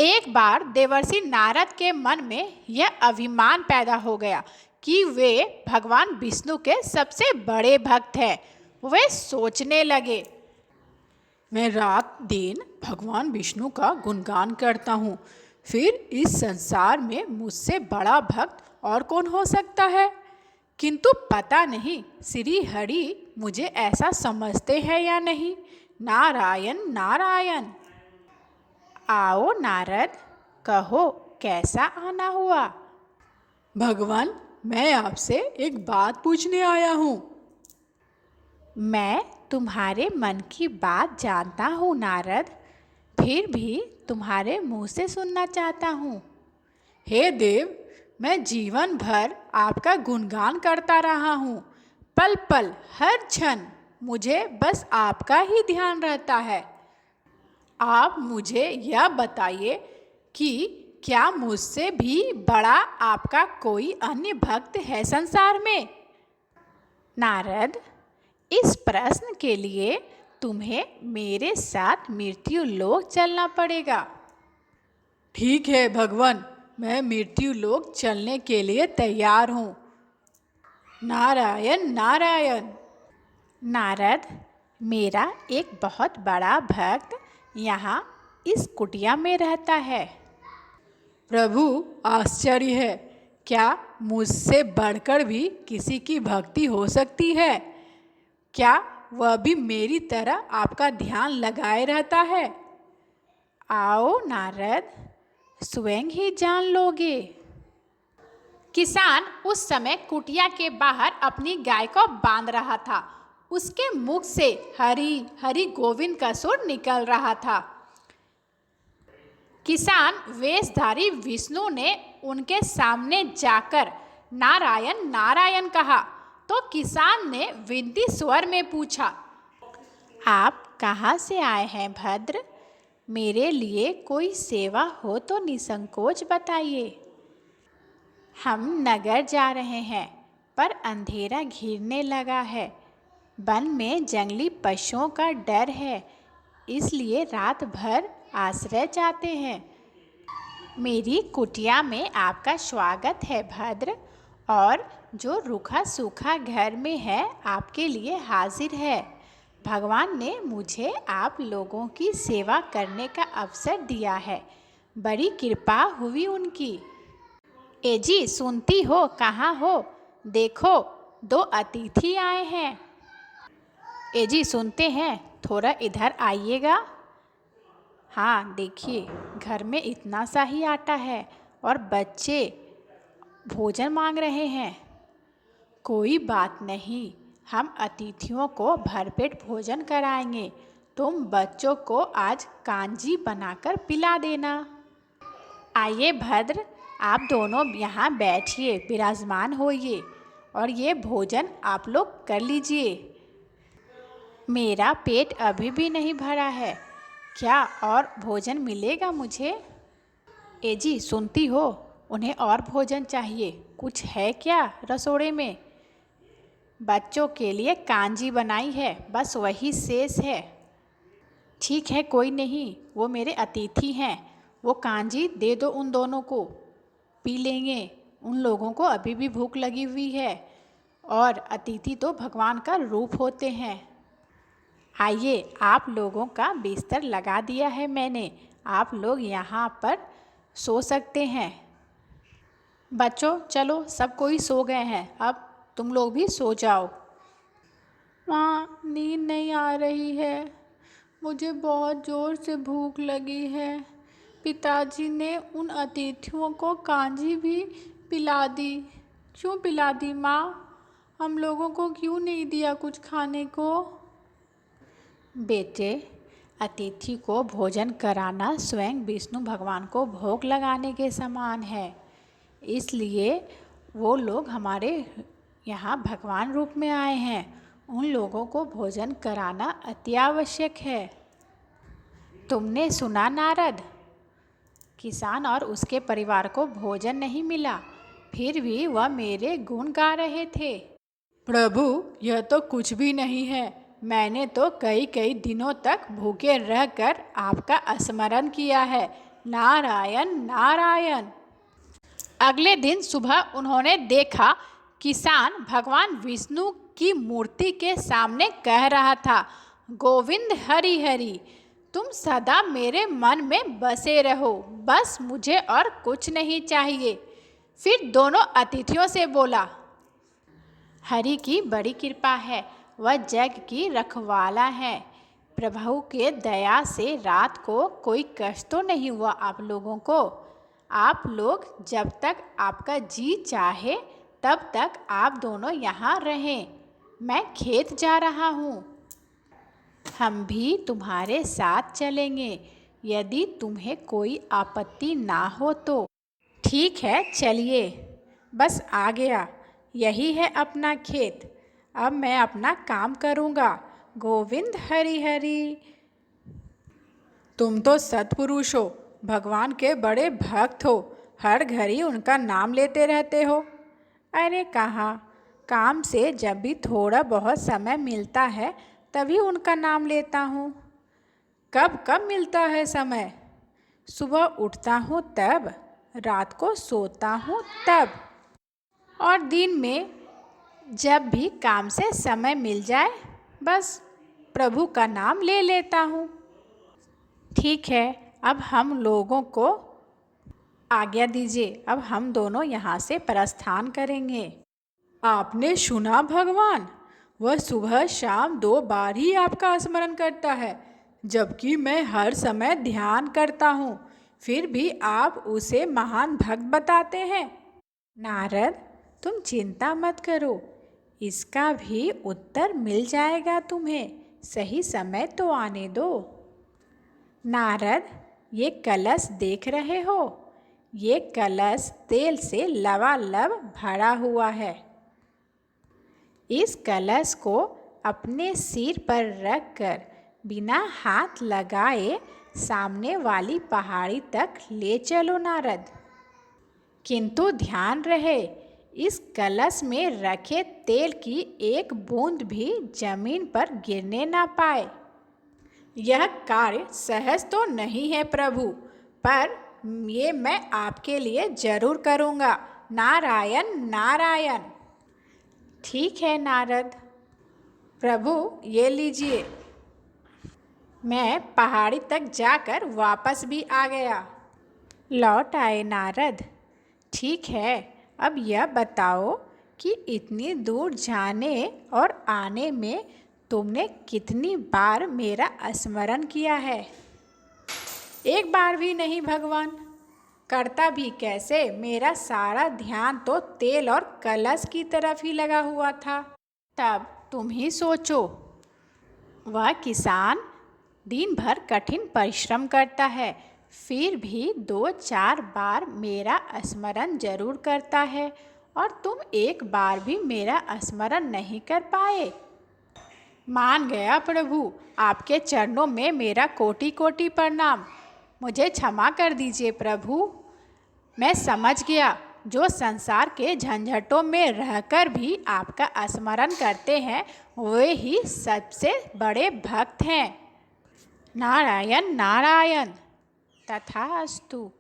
एक बार देवर्षि नारद के मन में यह अभिमान पैदा हो गया कि वे भगवान विष्णु के सबसे बड़े भक्त हैं। वे सोचने लगे, मैं रात दिन भगवान विष्णु का गुणगान करता हूँ, फिर इस संसार में मुझसे बड़ा भक्त और कौन हो सकता है। किंतु पता नहीं श्री हरि मुझे ऐसा समझते हैं या नहीं। नारायण नारायण। आओ नारद, कहो कैसा आना हुआ। भगवान, मैं आपसे एक बात पूछने आया हूँ। मैं तुम्हारे मन की बात जानता हूँ नारद, फिर भी तुम्हारे मुंह से सुनना चाहता हूँ। हे देव, मैं जीवन भर आपका गुणगान करता रहा हूँ। पल पल हर क्षण मुझे बस आपका ही ध्यान रहता है। आप मुझे यह बताइए कि क्या मुझसे भी बड़ा आपका कोई अन्य भक्त है संसार में। नारद, इस प्रश्न के लिए तुम्हें मेरे साथ मृत्यु लोक चलना पड़ेगा। ठीक है भगवान, मैं मृत्यु लोक चलने के लिए तैयार हूँ। नारायण नारायण। नारद, मेरा एक बहुत बड़ा भक्त यहाँ इस कुटिया में रहता है। प्रभु, आश्चर्य है, क्या मुझसे बढ़कर भी किसी की भक्ति हो सकती है। क्या वह भी मेरी तरह आपका ध्यान लगाए रहता है। आओ नारद, स्वयं ही जान लोगे। किसान उस समय कुटिया के बाहर अपनी गाय को बांध रहा था। उसके मुख से हरि हरि गोविंद का सुर निकल रहा था। किसान वेशधारी विष्णु ने उनके सामने जाकर नारायण नारायण कहा तो किसान ने विनती स्वर में पूछा, आप कहाँ से आए हैं भद्र? मेरे लिए कोई सेवा हो तो निसंकोच बताइए। हम नगर जा रहे हैं, पर अंधेरा घिरने लगा है। वन में जंगली पशुओं का डर है, इसलिए रात भर आश्रय चाहते हैं। मेरी कुटिया में आपका स्वागत है भद्र, और जो रूखा सूखा घर में है आपके लिए हाजिर है। भगवान ने मुझे आप लोगों की सेवा करने का अवसर दिया है, बड़ी कृपा हुई उनकी। ए जी, सुनती हो? कहाँ हो? देखो, दो अतिथि आए हैं। ए जी, सुनते हैं? थोड़ा इधर आइएगा। हाँ, देखिए, घर में इतना सा ही आटा है और बच्चे भोजन मांग रहे हैं। कोई बात नहीं, हम अतिथियों को भरपेट भोजन कराएंगे। तुम बच्चों को आज कांजी बनाकर पिला देना। आइए भद्र, आप दोनों यहाँ बैठिए, विराजमान होइए और ये भोजन आप लोग कर लीजिए। मेरा पेट अभी भी नहीं भरा है, क्या और भोजन मिलेगा मुझे? ए जी, सुनती हो? उन्हें और भोजन चाहिए। कुछ है क्या रसोड़े में? बच्चों के लिए कांजी बनाई है, बस वही शेष है। ठीक है, कोई नहीं, वो मेरे अतिथि हैं, वो कांजी दे दो उन दोनों को, पी लेंगे। उन लोगों को अभी भी भूख लगी हुई है, और अतिथि तो भगवान का रूप होते हैं। आइए, आप लोगों का बिस्तर लगा दिया है मैंने, आप लोग यहाँ पर सो सकते हैं। बच्चों, चलो, सब कोई सो गए हैं, अब तुम लोग भी सो जाओ। माँ, नींद नहीं आ रही है, मुझे बहुत ज़ोर से भूख लगी है। पिताजी ने उन अतिथियों को कांजी भी पिला दी। क्यों पिला दी माँ? हम लोगों को क्यों नहीं दिया कुछ खाने को? बेटे, अतिथि को भोजन कराना स्वयं विष्णु भगवान को भोग लगाने के समान है, इसलिए वो लोग हमारे यहाँ भगवान रूप में आए हैं। उन लोगों को भोजन कराना अति आवश्यक है। तुमने सुना नारद? किसान और उसके परिवार को भोजन नहीं मिला, फिर भी वह मेरे गुण गा रहे थे। प्रभु, यह तो कुछ भी नहीं है। मैंने तो कई कई दिनों तक भूखे रहकर आपका स्मरण किया है, नारायण नारायण। अगले दिन सुबह उन्होंने देखा किसान भगवान विष्णु की मूर्ति के सामने कह रहा था, गोविंद हरि हरि, तुम सदा मेरे मन में बसे रहो, बस मुझे और कुछ नहीं चाहिए। फिर दोनों अतिथियों से बोला, हरि की बड़ी कृपा है, वह जग की रखवाला है। प्रभु के दया से रात को कोई कष्ट तो नहीं हुआ आप लोगों को। आप लोग जब तक आपका जी चाहे तब तक आप दोनों यहाँ रहें। मैं खेत जा रहा हूँ, हम भी तुम्हारे साथ चलेंगे यदि तुम्हें कोई आपत्ति ना हो तो। ठीक है चलिए, बस आ गया, यही है अपना खेत, अब मैं अपना काम करूँगा। गोविंद हरि हरि। तुम तो सत्पुरुष हो, भगवान के बड़े भक्त हो, हर घड़ी उनका नाम लेते रहते हो। अरे कहाँ, काम से जब भी थोड़ा बहुत समय मिलता है तभी उनका नाम लेता हूँ। कब कब मिलता है समय? सुबह उठता हूँ तब, रात को सोता हूँ तब, और दिन में जब भी काम से समय मिल जाए बस प्रभु का नाम ले लेता हूँ। ठीक है, अब हम लोगों को आज्ञा दीजिए, अब हम दोनों यहाँ से प्रस्थान करेंगे। आपने सुना भगवान, वह सुबह शाम 2 बार ही आपका स्मरण करता है, जबकि मैं हर समय ध्यान करता हूँ, फिर भी आप उसे महान भक्त बताते हैं। नारद, तुम चिंता मत करो, इसका भी उत्तर मिल जाएगा तुम्हें, सही समय तो आने दो। नारद, ये कलश देख रहे हो, ये कलश तेल से लबालब भरा हुआ है। इस कलश को अपने सिर पर रखकर बिना हाथ लगाए सामने वाली पहाड़ी तक ले चलो नारद। किंतु ध्यान रहे, इस कलश में रखे तेल की एक बूंद भी जमीन पर गिरने ना पाए। यह कार्य सहज तो नहीं है प्रभु, पर ये मैं आपके लिए जरूर करूँगा। नारायण नारायण। ठीक है नारद, प्रभु ये लीजिए। मैं पहाड़ी तक जाकर वापस भी आ गया। लौट आए नारद। ठीक है, अब यह बताओ कि इतनी दूर जाने और आने में तुमने कितनी बार मेरा स्मरण किया है? एक बार भी नहीं भगवान। करता भी कैसे, मेरा सारा ध्यान तो तेल और कलश की तरफ ही लगा हुआ था। तब तुम ही सोचो, वह किसान दिन भर कठिन परिश्रम करता है, फिर भी 2-4 बार मेरा स्मरण जरूर करता है, और तुम एक बार भी मेरा स्मरण नहीं कर पाए। मान गया प्रभु, आपके चरणों में मेरा कोटि कोटि प्रणाम। मुझे क्षमा कर दीजिए प्रभु। मैं समझ गया, जो संसार के झंझटों में रहकर भी आपका स्मरण करते हैं वे ही सबसे बड़े भक्त हैं। नारायण नारायण। तथास्तु।